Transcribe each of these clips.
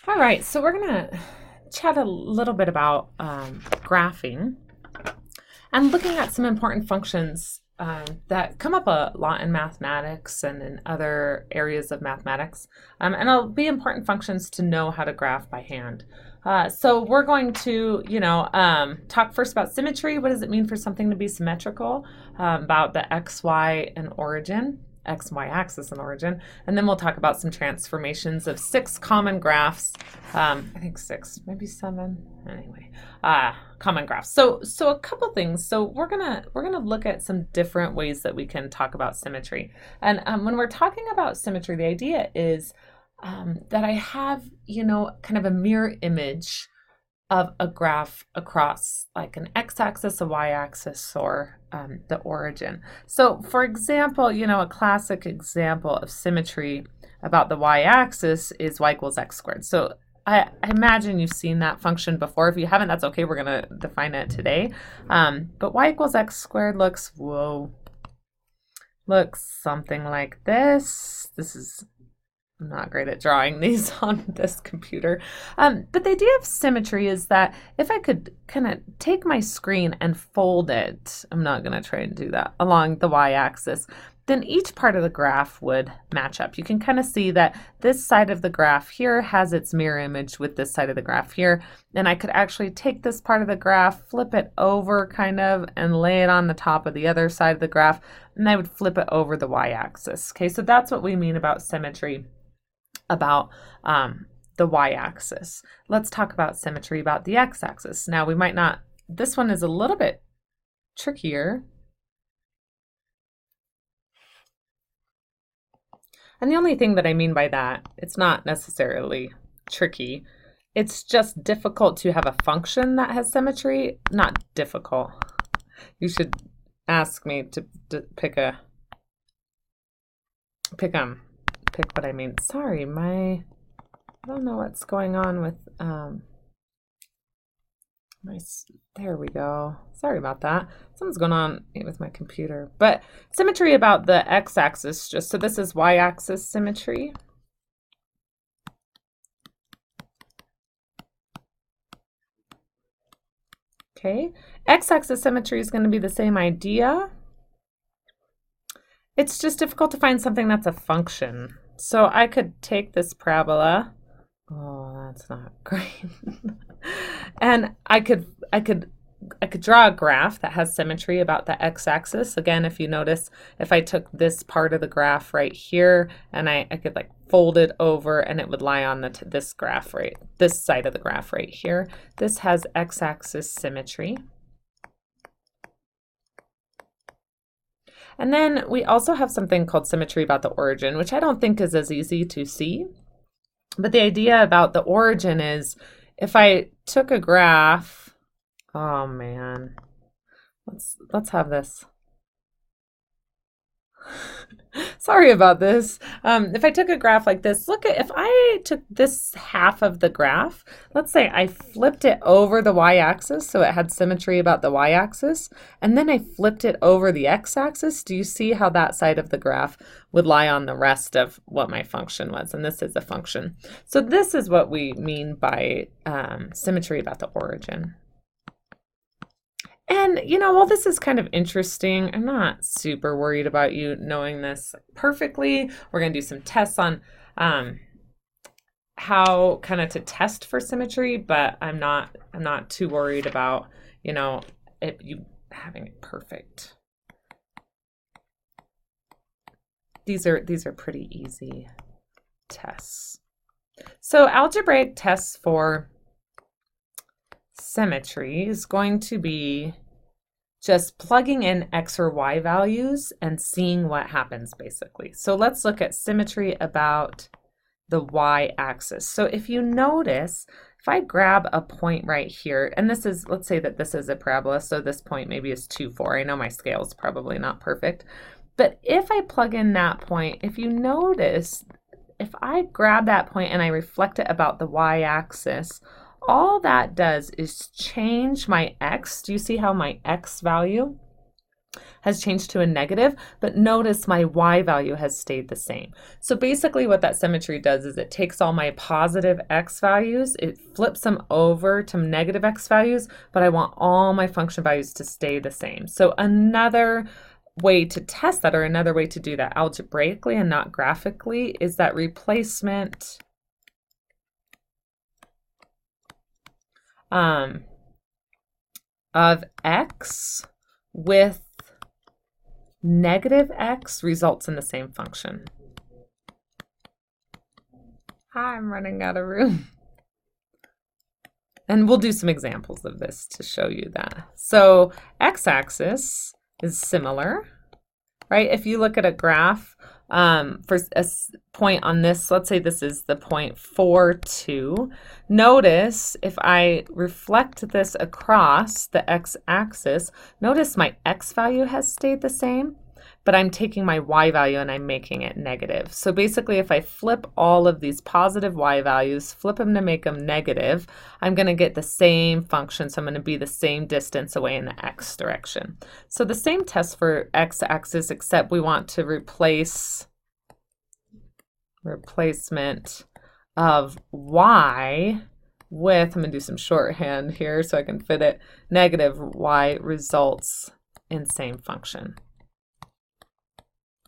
All right, so we're going to chat a little bit about graphing and looking at some important functions that come up a lot in mathematics and in other areas of mathematics. And it'll be important functions to know how to graph by hand. So we're going to, talk first about symmetry. What does it mean for something to be symmetrical? About the x, y, and origin. X and Y axis and origin, and then we'll talk about some transformations of 6 common graphs. I think 6, maybe 7. Anyway, common graphs. So a couple things. So we're gonna look at some different ways that we can talk about symmetry. And when we're talking about symmetry, the idea is that I have, kind of a mirror image of a graph across like an x-axis, a y-axis, or the origin. So for example, a classic example of symmetry about the y-axis is y equals x squared. So I imagine you've seen that function before. If you haven't, that's okay. We're going to define it today. But y equals x squared looks something like this. I'm not great at drawing these on this computer. But the idea of symmetry is that if I could kind of take my screen and fold it, I'm not going to try and do that, along the y-axis, then each part of the graph would match up. You can kind of see that this side of the graph here has its mirror image with this side of the graph here. And I could actually take this part of the graph, flip it over kind of, and lay it on the top of the other side of the graph, and I would flip it over the y-axis. Okay, so that's what we mean about symmetry about the y-axis. Let's talk about symmetry about the x-axis. Now we might not, this one is a little bit trickier. And the only thing that I mean by that, it's not necessarily tricky. It's just difficult to have a function that has symmetry. Not difficult. You should ask me to pick what I mean. Sorry, I don't know what's going on with there we go. Sorry about that. Something's going on with my computer. But symmetry about the x-axis, so this is y-axis symmetry. Okay, x-axis symmetry is going to be the same idea. It's just difficult to find something that's a function. So I could take this parabola. Oh, that's not great. And I could draw a graph that has symmetry about the x-axis. Again, if you notice, if I took this part of the graph right here and I could like fold it over and it would lie on this graph this side of the graph right here. This has x-axis symmetry. And then we also have something called symmetry about the origin, which I don't think is as easy to see. But the idea about the origin is if I took a graph, oh man, let's have this. Sorry about this. If I took a graph like this, if I took this half of the graph, let's say I flipped it over the y-axis, so it had symmetry about the y-axis, and then I flipped it over the x-axis, do you see how that side of the graph would lie on the rest of what my function was? And this is a function. So this is what we mean by symmetry about the origin. And, while this is kind of interesting, I'm not super worried about you knowing this perfectly. We're going to do some tests on how kind of to test for symmetry, but I'm not too worried about, you having it perfect. These are pretty easy tests. So algebraic tests for symmetry is going to be just plugging in x or y values and seeing what happens, basically. So let's look at symmetry about the y-axis. So if you notice, if I grab a point right here, and this is, let's say that this is a parabola, so this point maybe is 2, 4. I know my scale is probably not perfect, but if I plug in that point, if you notice, if I grab that point and I reflect it about the y-axis, all that does is change my x. Do you see how my x value has changed to a negative, but notice my y value has stayed the same. So basically what that symmetry does is it takes all my positive x values, it flips them over to negative x values, but I want all my function values to stay the same. So another way to test that, or another way to do that algebraically and not graphically, is that replacement of x with negative x results in the same function. I'm running out of room. And we'll do some examples of this to show you that. So x-axis is similar, right? If you look at a graph for a point on this, let's say this is the point 4, 2. Notice if I reflect this across the x-axis, notice my x value has stayed the same, but I'm taking my y value and I'm making it negative. So basically, if I flip all of these positive y values, flip them to make them negative, I'm going to get the same function. So I'm going to be the same distance away in the x direction. So the same test for x-axis, except we want to replacement of y with, I'm going to do some shorthand here so I can fit it, negative y results in same function.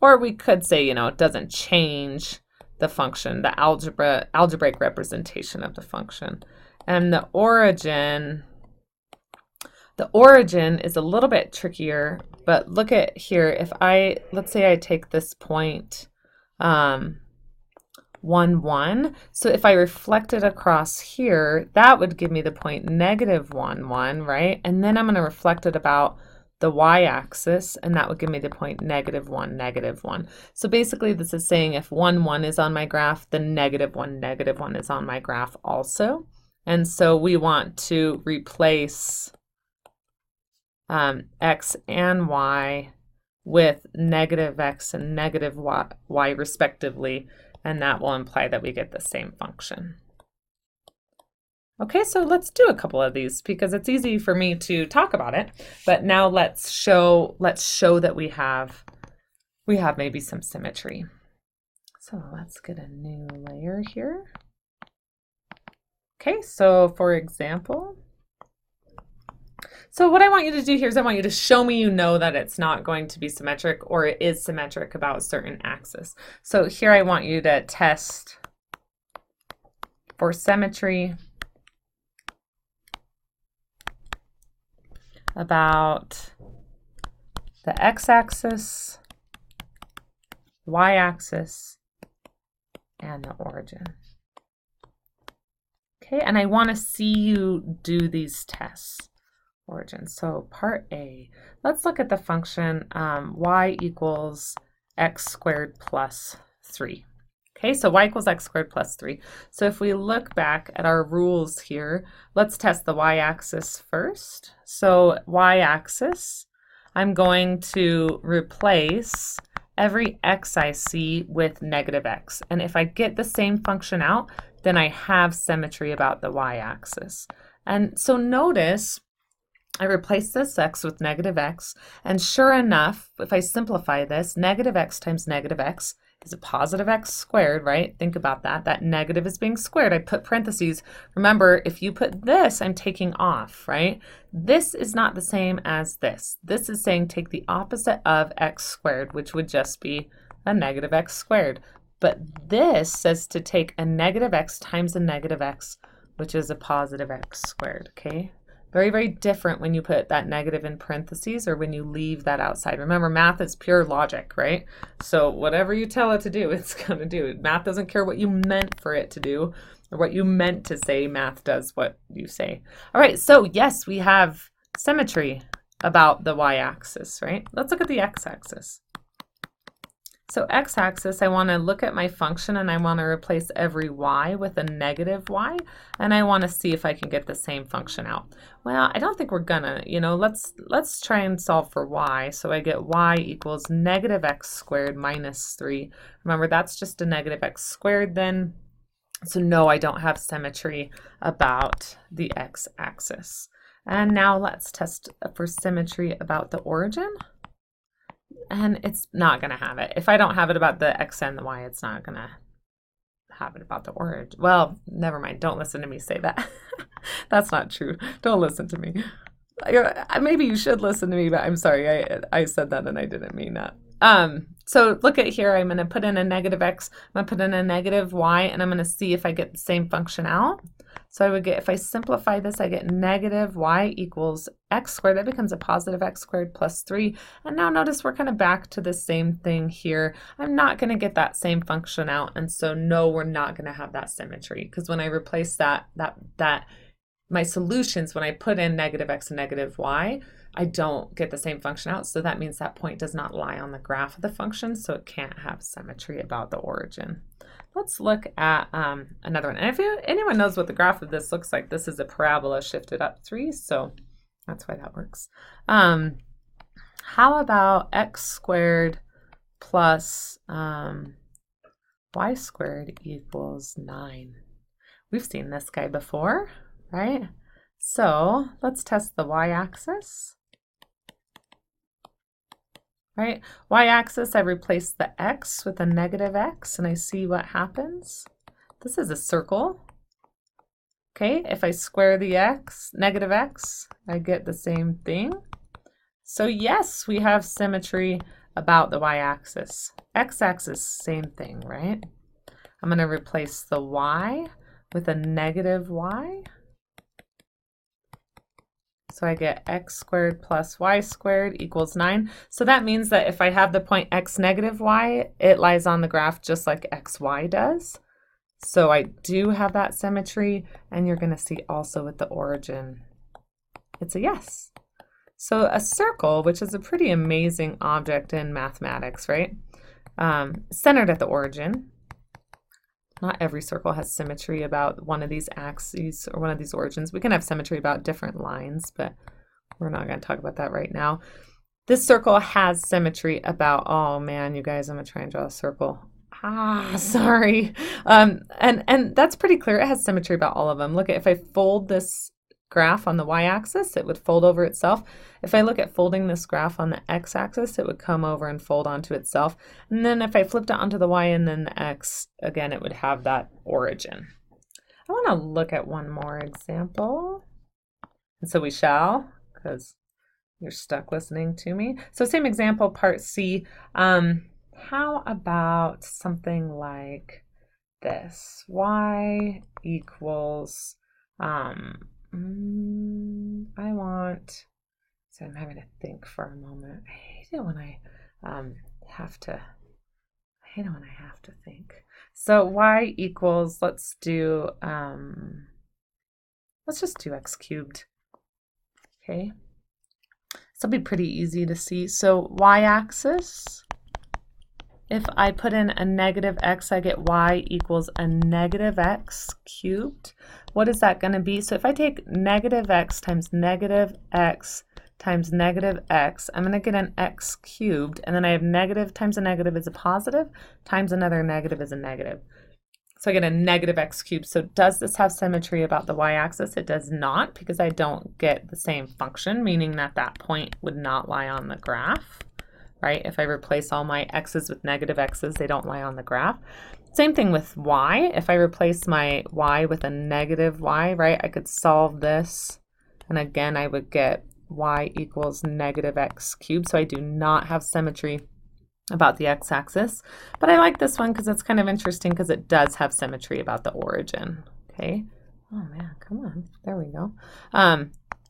Or we could say, it doesn't change the function, the algebraic representation of the function. And the origin is a little bit trickier, but look at here. If let's say I take this point 1, 1. So if I reflect it across here, that would give me the point negative 1, 1, right? And then I'm going to reflect it about the y-axis, and that would give me the point negative 1, negative 1. So basically this is saying if 1, 1 is on my graph, then negative 1 is on my graph also. And so we want to replace x and y with negative x and negative y respectively, and that will imply that we get the same function. Okay, so let's do a couple of these because it's easy for me to talk about it, but now let's show that we have maybe some symmetry. So let's get a new layer here. Okay, so for example, so what I want you to do here is I want you to show me that it's not going to be symmetric, or it is symmetric about a certain axis. So here I want you to test for symmetry about the x-axis, y-axis, and the origin. Okay, and I want to see you do these tests. Origin. So part A, let's look at the function y equals x squared plus 3. Okay, so y equals x squared plus 3. So if we look back at our rules here, let's test the y-axis first. So y-axis, I'm going to replace every x I see with negative x. And if I get the same function out, then I have symmetry about the y-axis. And so notice I replace this x with negative x, and sure enough, if I simplify this, negative x times negative x is a positive x squared, right? Think about that. That negative is being squared. I put parentheses. Remember, if you put this, I'm taking off, right? This is not the same as this. This is saying take the opposite of x squared, which would just be a negative x squared. But this says to take a negative x times a negative x, which is a positive x squared, okay? Very, very different when you put that negative in parentheses or when you leave that outside. Remember, math is pure logic, right? So whatever you tell it to do, it's going to do. Math doesn't care what you meant for it to do or what you meant to say. Math does what you say. All right, so yes, we have symmetry about the y-axis, right? Let's look at the x-axis. So x-axis, I want to look at my function and I want to replace every y with a negative y, and I want to see if I can get the same function out. Well, I don't think we're gonna, let's try and solve for y. So I get y equals negative x squared minus 3. Remember, that's just a negative x squared then. So no, I don't have symmetry about the x-axis. And now let's test for symmetry about the origin. and it's not going to have it. If I don't have it about the x and the y, it's not going to have it about the origin. Well, never mind. Don't listen to me say that. That's not true. Don't listen to me. Maybe you should listen to me, but I'm sorry. I said that and I didn't mean that. So look at here. I'm going to put in a negative x. I'm going to put in a negative y, and I'm going to see if I get the same function out. So I would get, if I simplify this, I get negative y equals x squared. That becomes a positive x squared plus 3. And now notice we're kind of back to the same thing here. I'm not going to get that same function out. And so no, we're not going to have that symmetry, because when I replace that my solutions, when I put in negative x and negative y, I don't get the same function out. So that means that point does not lie on the graph of the function, so it can't have symmetry about the origin. Let's look at another one. And if anyone knows what the graph of this looks like, this is a parabola shifted up 3, so that's why that works. How about x squared plus y squared equals 9? We've seen this guy before, right? So let's test the y-axis. Right, y-axis, I replace the x with a negative x, and I see what happens. This is a circle. Okay, if I square the x, negative x, I get the same thing. So yes, we have symmetry about the y-axis. X-axis, same thing, right? I'm going to replace the y with a negative y. So I get x squared plus y squared equals 9. So that means that if I have the point x negative y, it lies on the graph just like xy does. So I do have that symmetry, and you're going to see also with the origin, it's a yes. So a circle, which is a pretty amazing object in mathematics, right? Centered at the origin. Not every circle has symmetry about one of these axes or one of these origins. We can have symmetry about different lines, but we're not going to talk about that right now. This circle has symmetry about, oh man, you guys, I'm going to try and draw a circle. Sorry. And that's pretty clear. It has symmetry about all of them. Look, if I fold this graph on the y-axis, it would fold over itself. If I look at folding this graph on the x-axis, it would come over and fold onto itself. And then if I flipped it onto the y and then the x, again, it would have that origin. I want to look at one more example. And so we shall, because you're stuck listening to me. So same example, part C. How about something like this? Y equals, so I'm having to think for a moment. I hate it when I have to think. So y equals, let's just do x cubed. Okay. So it'll be pretty easy to see. So y-axis, if I put in a negative x, I get y equals a negative x cubed. What is that going to be? So if I take negative x times negative x times negative x, I'm going to get an x cubed, and then I have negative times a negative is a positive, times another negative is a negative. So I get a negative x cubed. So does this have symmetry about the y-axis? It does not, because I don't get the same function, meaning that that point would not lie on the graph. Right? If I replace all my x's with negative x's, they don't lie on the graph. Same thing with y. If I replace my y with a negative y, right, I could solve this, and again, I would get y equals negative x cubed. So I do not have symmetry about the x-axis, but I like this one because it's kind of interesting because it does have symmetry about the origin. Okay. Oh man, come on. There we go.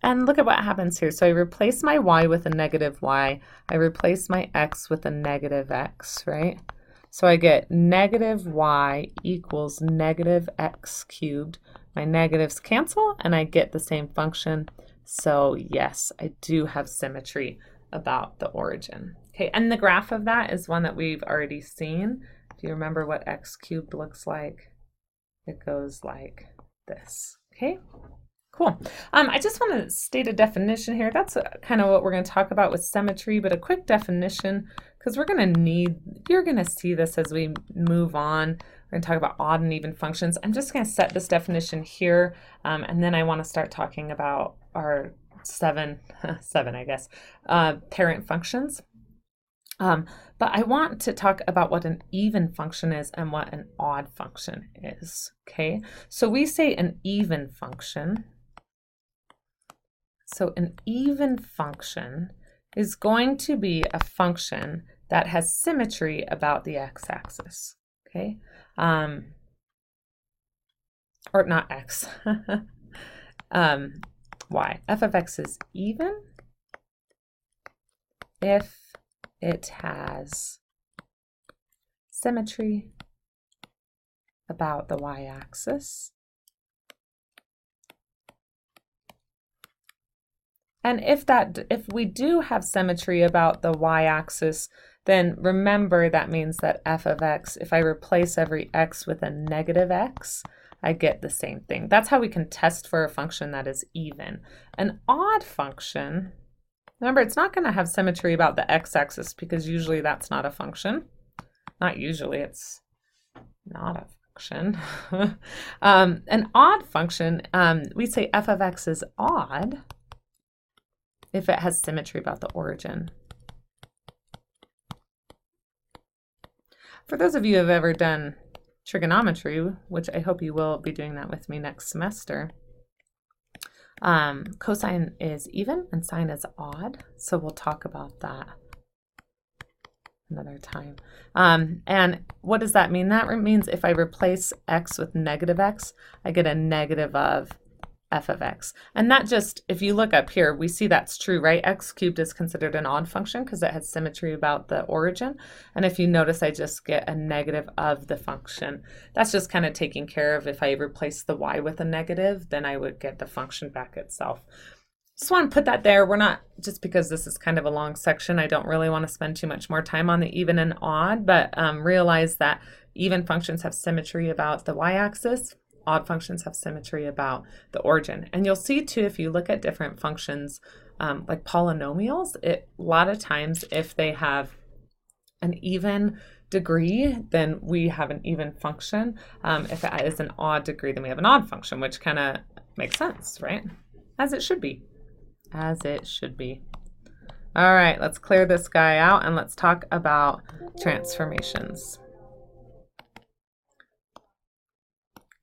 And look at what happens here. So I replace my y with a negative y. I replace my x with a negative x, right? So I get negative y equals negative x cubed. My negatives cancel, and I get the same function. So yes, I do have symmetry about the origin. Okay, and the graph of that is one that we've already seen. If you remember what x cubed looks like, it goes like this. Okay. Cool. I just want to state a definition here. That's kind of what we're going to talk about with symmetry, but a quick definition, because you're going to see this as we move on. We're going to talk about odd and even functions. I'm just going to set this definition here, and then I want to start talking about our seven, I guess, parent functions. But I want to talk about what an even function is and what an odd function is, okay? So we say an even function. So an even function is going to be a function that has symmetry about the x-axis, okay? Or not x, y. F of x is even if it has symmetry about the y-axis. And if we do have symmetry about the y-axis, then remember that means that f of x, if I replace every x with a negative x, I get the same thing. That's how we can test for a function that is even. An odd function, remember, it's not going to have symmetry about the x-axis because usually that's not a function. Not usually, it's not a function. An odd function, we say f of x is odd if it has symmetry about the origin. For those of you who have ever done trigonometry, which I hope you will be doing that with me next semester, cosine is even and sine is odd, so we'll talk about that another time. And what does that mean? That means if I replace x with negative x, I get a negative of f of x. And that just, if you look up here, we see that's true, right? X cubed is considered an odd function because it has symmetry about the origin. And if you notice, I just get a negative of the function. That's just kind of taking care of if I replace the y with a negative, then I would get the function back itself. Just want to put that there. We're not, just because this is kind of a long section, I don't really want to spend too much more time on the even and odd, but realize that even functions have symmetry about the y-axis. Odd functions have symmetry about the origin. And you'll see too, if you look at different functions, like polynomials, a lot of times if they have an even degree, then we have an even function. If it is an odd degree, then we have an odd function, which kind of makes sense, right? As it should be. As it should be. All right, let's clear this guy out and let's talk about transformations.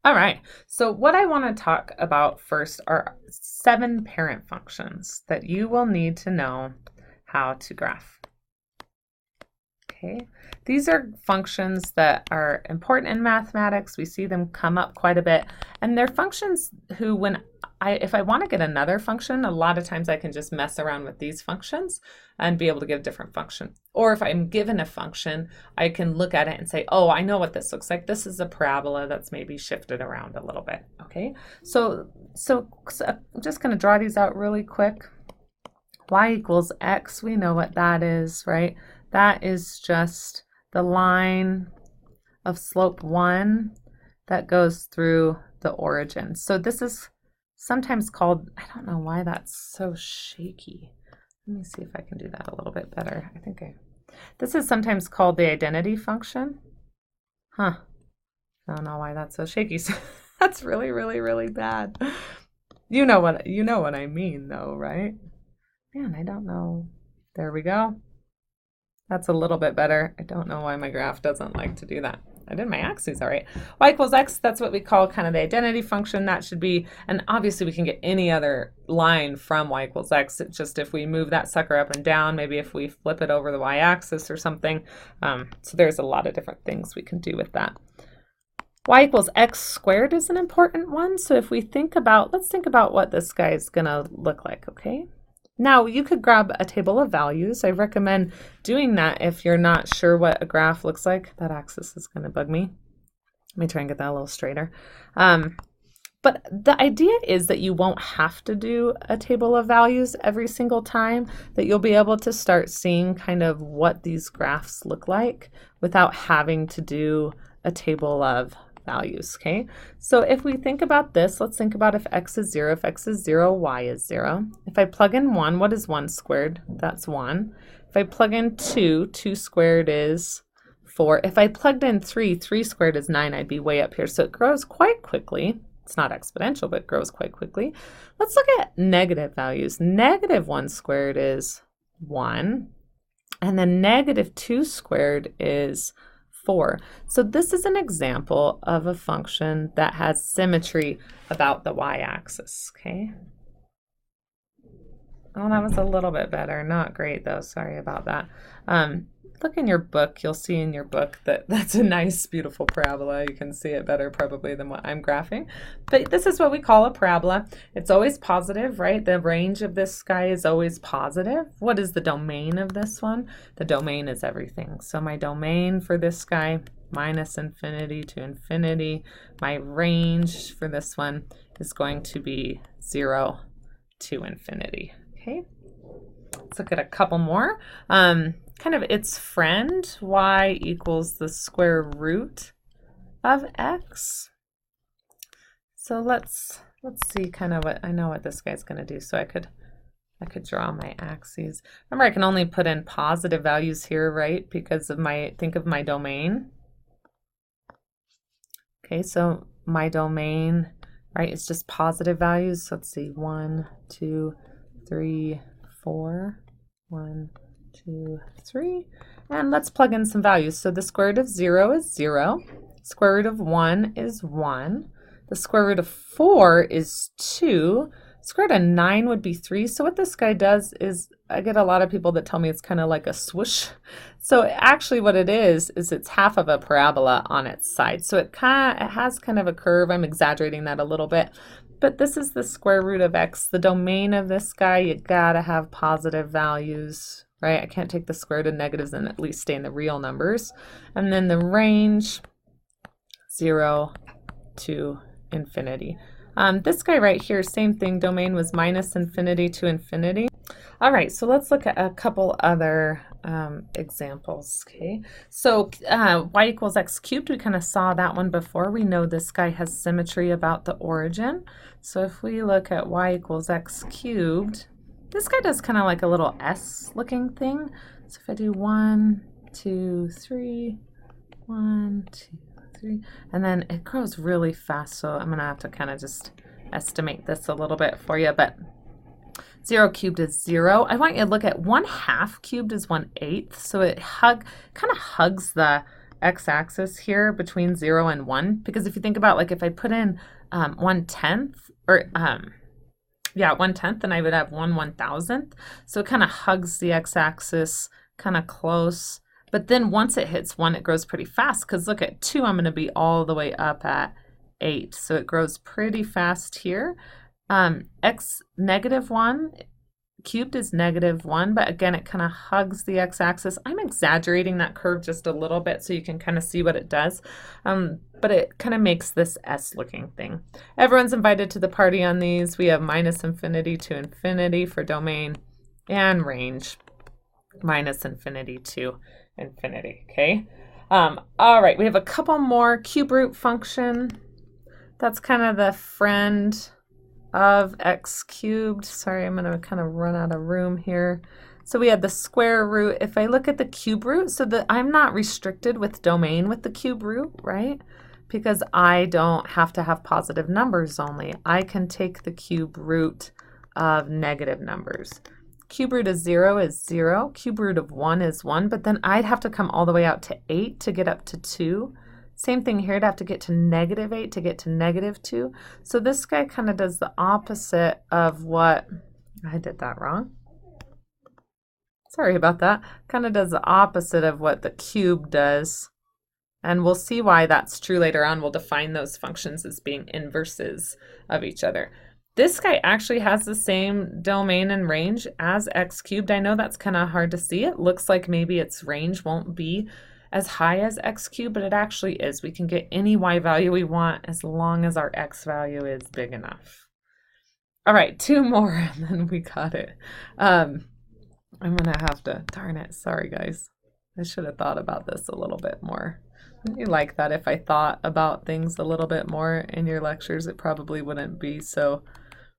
All right, so what I want to talk about first are 7 parent functions that you will need to know how to graph. Okay, these are functions that are important in mathematics. We see them come up quite a bit, and they're functions who, if I want to get another function, a lot of times I can just mess around with these functions and be able to get a different function. Or if I'm given a function, I can look at it and say, oh, I know what this looks like. This is a parabola that's maybe shifted around a little bit. Okay, so I'm just going to draw these out really quick. Y equals x, we know what that is, right? That is just the line of slope 1 that goes through the origin. So this is sometimes called, I don't know why that's so shaky. Let me see if I can do that a little bit better. This is sometimes called the identity function. I don't know why that's so shaky. So that's really, really, really bad. You know what I mean though, right? Man, I don't know. There we go. That's a little bit better. I don't know why my graph doesn't like to do that. I did my axes all right. Y equals x, that's what we call kind of the identity function. That should be, and obviously we can get any other line from y equals x. It's just if we move that sucker up and down, maybe if we flip it over the y-axis or something. So there's a lot of different things we can do with that. Y equals x squared is an important one. So if we think about, let's think about what this guy is going to look like, okay? Now, you could grab a table of values. I recommend doing that if you're not sure what a graph looks like. That axis is going to bug me. Let me try and get that a little straighter. But the idea is that you won't have to do a table of values every single time, that you'll be able to start seeing kind of what these graphs look like without having to do a table of values, okay? So if we think about this, let's think about if x is 0, if x is 0, y is 0. If I plug in 1, what is 1 squared? That's 1. If I plug in 2, 2 squared is 4. If I plugged in 3, 3 squared is 9, I'd be way up here. So it grows quite quickly. It's not exponential, but it grows quite quickly. Let's look at negative values. Negative 1 squared is 1. And then negative 2 squared is 4. So this is an example of a function that has symmetry about the y-axis, okay? Oh, that was a little bit better. Not great, though. Sorry about that. Look in your book. You'll see in your book that that's a nice, beautiful parabola. You can see it better probably than what I'm graphing. But this is what we call a parabola. It's always positive, right? The range of this guy is always positive. What is the domain of this one? The domain is everything. So my domain for this guy, minus infinity to infinity. My range for this one is going to be 0 to infinity. Okay, let's look at a couple more. Kind of its friend, y equals the square root of x. So let's see kind of what, I know what this guy's going to do, so I could draw my axes. Remember, I can only put in positive values here, right? Because of think of my domain. Okay, so my domain, right, it's just positive values. So let's see, 1, 2, 3, 4, 1, 2, 3, and let's plug in some values. So the square root of 0 is 0, square root of 1 is 1, the square root of 4 is 2, square root of 9 would be 3. So what this guy does is, I get a lot of people that tell me it's kind of like a swoosh. So actually what it is it's half of a parabola on its side. So it has kind of a curve. I'm exaggerating that a little bit. But this is the square root of x. The domain of this guy, you gotta have positive values, right? I can't take the square root of negatives and at least stay in the real numbers. And then the range, 0 to infinity. This guy right here, same thing, domain was minus infinity to infinity. All right, so let's look at a couple other examples, okay? So y equals x cubed, we kind of saw that one before. We know this guy has symmetry about the origin. So if we look at y equals x cubed, this guy does kind of like a little S looking thing. So if I do 1, 2, 3, 1, 2, 3, and then it grows really fast. So I'm gonna have to kind of just estimate this a little bit for you, but 0 cubed is 0. I want you to look at 1/2 cubed is 1/8. So it kind of hugs the x-axis here between 0 and 1. Because if you think about, like, if I put in 1/10 or 1/10, then I would have 1/1000th. So it kind of hugs the x-axis kind of close. But then once it hits 1, it grows pretty fast. Because look at 2, I'm going to be all the way up at 8. So it grows pretty fast here. X negative 1 cubed is negative 1, but again, it kind of hugs the x-axis. I'm exaggerating that curve just a little bit so you can kind of see what it does, but it kind of makes this S-looking thing. Everyone's invited to the party on these. We have minus infinity to infinity for domain and range, minus infinity to infinity, okay? All right, we have a couple more. Cube root function. That's kind of the friend of x cubed. Sorry, I'm going to kind of run out of room here. So we had the square root. If I look at the cube root, so that I'm not restricted with domain with the cube root, right? Because I don't have to have positive numbers only. I can take the cube root of negative numbers. Cube root of 0 is 0. Cube root of 1 is 1, but then I'd have to come all the way out to 8 to get up to 2. Same thing here, I'd have to get to negative 8 to get to negative 2. So this guy kind of does the opposite of what, I did that wrong. Sorry about that. Kind of does the opposite of what the cube does. And we'll see why that's true later on. We'll define those functions as being inverses of each other. This guy actually has the same domain and range as x cubed. I know that's kind of hard to see. It looks like maybe its range won't be as high as x cubed, but it actually is. We can get any y value we want as long as our x value is big enough. All right, 2 more and then we got it. I'm gonna have to, darn it, sorry guys. I should have thought about this a little bit more. Wouldn't you like that if I thought about things a little bit more in your lectures? It probably wouldn't be so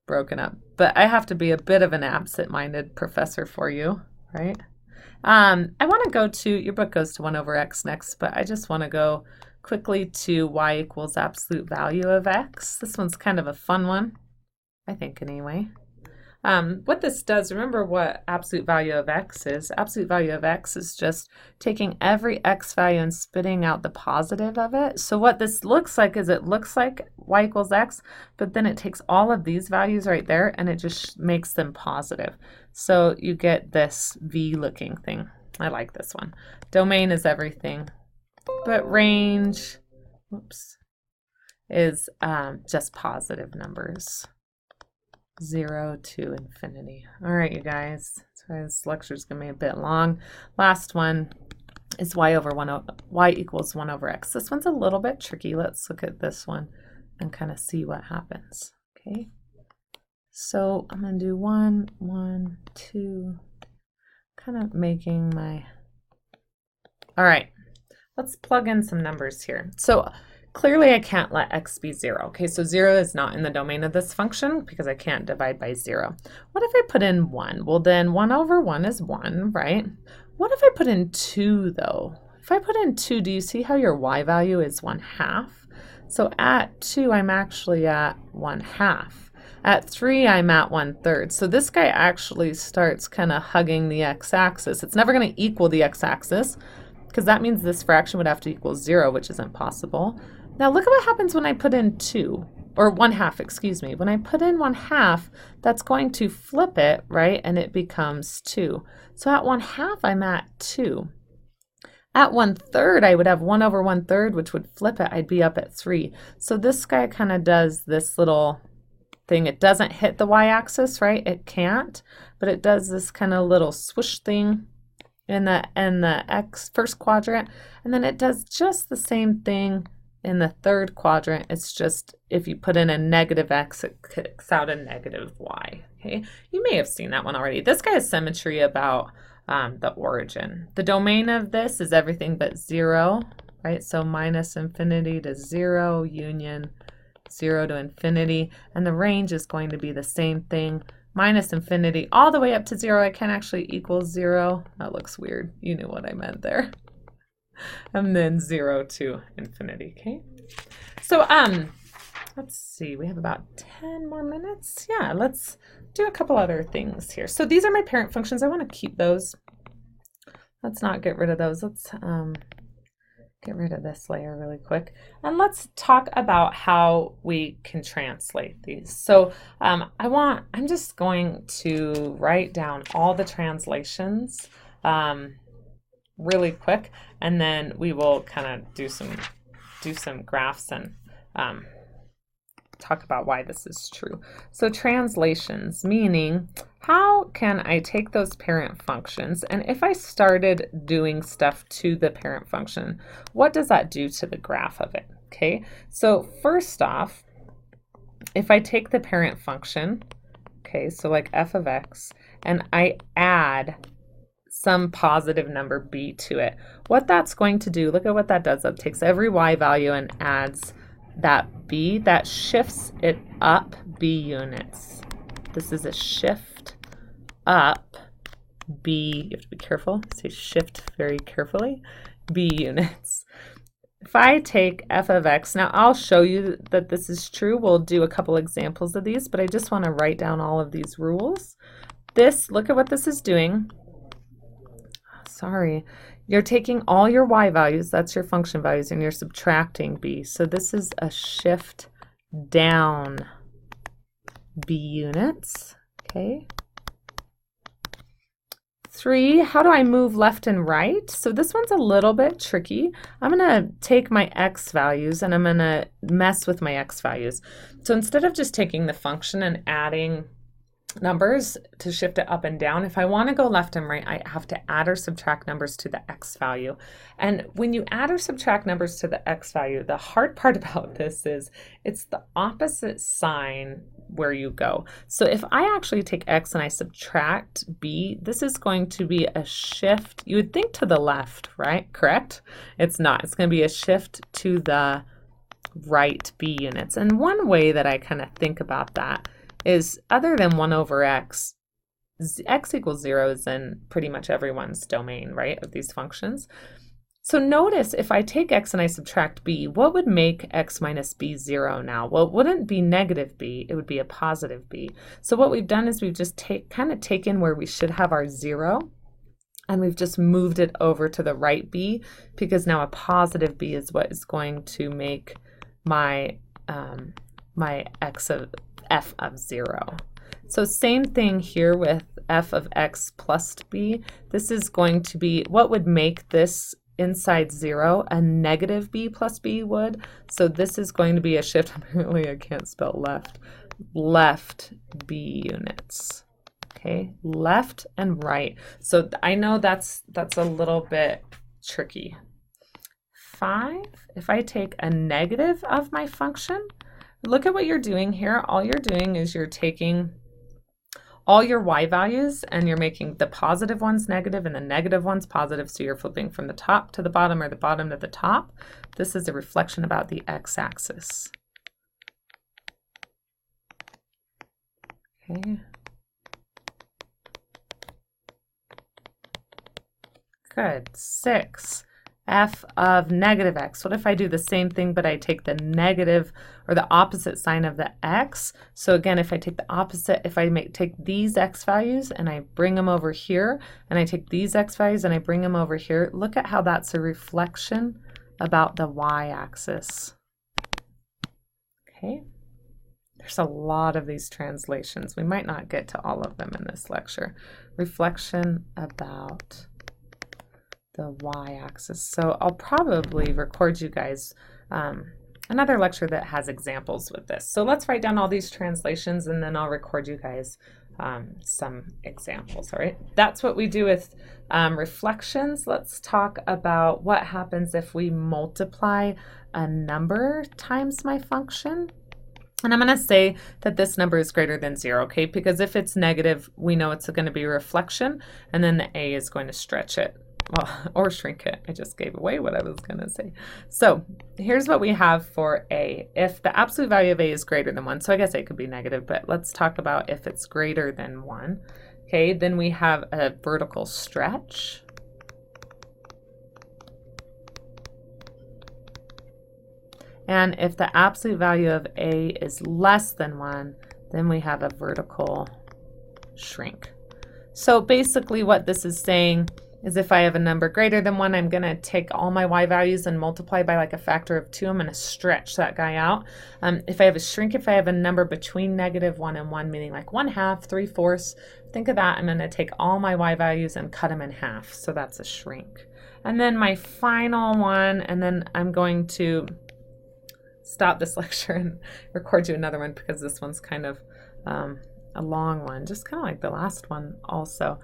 broken up. But I have to be a bit of an absent-minded professor for you, right? I want to go to, your book goes to 1 over x next, but I just want to go quickly to y equals absolute value of x. This one's kind of a fun one, I think anyway. What this does, remember what absolute value of x is. Absolute value of x is just taking every x value and spitting out the positive of it. So what this looks like is it looks like y equals x, but then it takes all of these values right there and it just makes them positive. So you get this V looking thing. I like this one. Domain is everything, but range, whoops, is just positive numbers. 0 to infinity. All right, you guys. So this lecture's gonna be a bit long. Last one is y equals 1 over x. This one's a little bit tricky. Let's look at this one and kind of see what happens. Okay. So I'm gonna do 1, 1, 2, kind of making my. All right. Let's plug in some numbers here. So clearly I can't let x be 0. Okay, so 0 is not in the domain of this function because I can't divide by 0. What if I put in 1? Well, then 1 over 1 is 1, right? What if I put in 2, though? If I put in 2, do you see how your y value is 1/2? So at 2, I'm actually at 1/2. At 3, I'm at 1/3. So this guy actually starts kind of hugging the x-axis. It's never going to equal the x-axis because that means this fraction would have to equal 0, which isn't possible. Now look at what happens when I put in 2, or 1/2, excuse me. When I put in 1/2, that's going to flip it, right? And it becomes 2. So at 1/2, I'm at 2. At 1/3, I would have 1 over 1/3, which would flip it. I'd be up at 3. So this guy kind of does this little thing. It doesn't hit the y-axis, right? It can't, but it does this kind of little swoosh thing in the first quadrant, and then it does just the same thing in the third quadrant. It's just if you put in a negative x, it kicks out a negative y. Okay, you may have seen that one already. This guy has symmetry about the origin. The domain of this is everything but 0, right? So minus infinity to 0, union 0 to infinity, and the range is going to be the same thing. Minus infinity all the way up to 0. I can't actually equal 0. That looks weird. You knew what I meant there. And then 0 to infinity, okay? So let's see, we have about 10 more minutes. Yeah, let's do a couple other things here. So these are my parent functions. I want to keep those. Let's not get rid of those. Let's get rid of this layer really quick. And let's talk about how we can translate these. So I'm just going to write down all the translations really quick, and then we will kind of do some graphs and talk about why this is true. So translations, meaning how can I take those parent functions, and if I started doing stuff to the parent function, what does that do to the graph of it? Okay, so first off, if I take the parent function, okay, so like f of x, and I add some positive number b to it, what that's going to do, look at what that does. That takes every y value and adds that b, that shifts it up b units. This is a shift up b, you have to be careful, say shift very carefully, b units. If I take f of x, now I'll show you that this is true. We'll do a couple examples of these, but I just want to write down all of these rules. This, look at what this is doing. Sorry, you're taking all your y values, that's your function values, and you're subtracting b. So this is a shift down b units, okay? 3, how do I move left and right? So this one's a little bit tricky. I'm going to take my x values and I'm going to mess with my x values. So instead of just taking the function and adding numbers to shift it up and down, if I want to go left and right, I have to add or subtract numbers to the x value. And when you add or subtract numbers to the x value, the hard part about this is it's the opposite sign where you go. So if I actually take x and I subtract b, this is going to be a shift, you would think to the left, right? Correct? It's not. It's going to be a shift to the right b units. And one way that I kind of think about that is, other than 1 over x, x equals 0 is in pretty much everyone's domain, right, of these functions. So notice if I take x and I subtract b, what would make x minus b 0 now? Well, it wouldn't be negative b, it would be a positive b. So what we've done is we've just kind of taken where we should have our 0, and we've just moved it over to the right b, because now a positive b is what is going to make my my f of 0. So same thing here with f of x plus b. This is going to be what would make this inside 0 a negative b plus b would. So this is going to be a shift. Apparently I can't spell left b units. Okay, left and right. So I know that's a little bit tricky. 5, if I take a negative of my function, look at what you're doing here. All you're doing is you're taking all your y values and you're making the positive ones negative and the negative ones positive. So you're flipping from the top to the bottom or the bottom to the top. This is a reflection about the x-axis. Okay. Good. 6. F of negative x. What if I do the same thing, but I take the negative or the opposite sign of the x? So again, if I take the opposite, if I take these x values and I bring them over here, and I take these x values and I bring them over here, look at how that's a reflection about the y-axis. Okay. There's a lot of these translations. We might not get to all of them in this lecture. Reflection about the y-axis. So I'll probably record you guys another lecture that has examples with this. So let's write down all these translations and then I'll record you guys some examples. All right, that's what we do with reflections. Let's talk about what happens if we multiply a number times my function. And I'm going to say that this number is greater than 0, okay? Because if it's negative, we know it's going to be a reflection, and then the a is going to stretch it. Well, or shrink it. I just gave away what I was going to say. So here's what we have for a. If the absolute value of a is greater than 1, so I guess a could be negative, but let's talk about if it's greater than 1. Okay, then we have a vertical stretch. And if the absolute value of a is less than 1, then we have a vertical shrink. So basically what this is saying is if I have a number greater than 1, I'm going to take all my y values and multiply by like a factor of 2. I'm going to stretch that guy out. If I have a shrink, if I have a number between -1 and 1, meaning like 1/2, 3/4, think of that. I'm going to take all my y values and cut them in half. So that's a shrink. And then my final one, and then I'm going to stop this lecture and record you another one because this one's kind of a long one, just kind of like the last one also.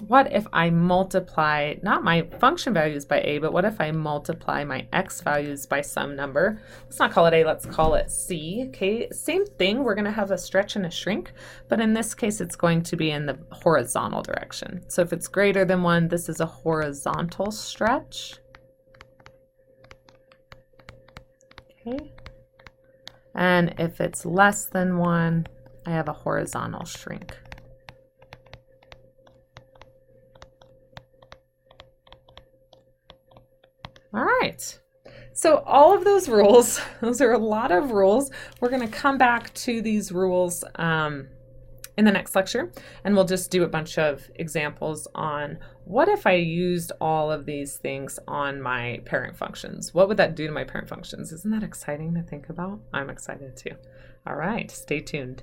What if I multiply, not my function values by a, but what if I multiply my x values by some number? Let's not call it a, let's call it c. Okay, same thing, we're going to have a stretch and a shrink, but in this case it's going to be in the horizontal direction. So if it's greater than 1, this is a horizontal stretch. Okay. And if it's less than 1, I have a horizontal shrink. All right, so all of those rules, those are a lot of rules. We're going to come back to these rules in the next lecture, and we'll just do a bunch of examples on what if I used all of these things on my parent functions? What would that do to my parent functions? Isn't that exciting to think about? I'm excited too. All right, stay tuned.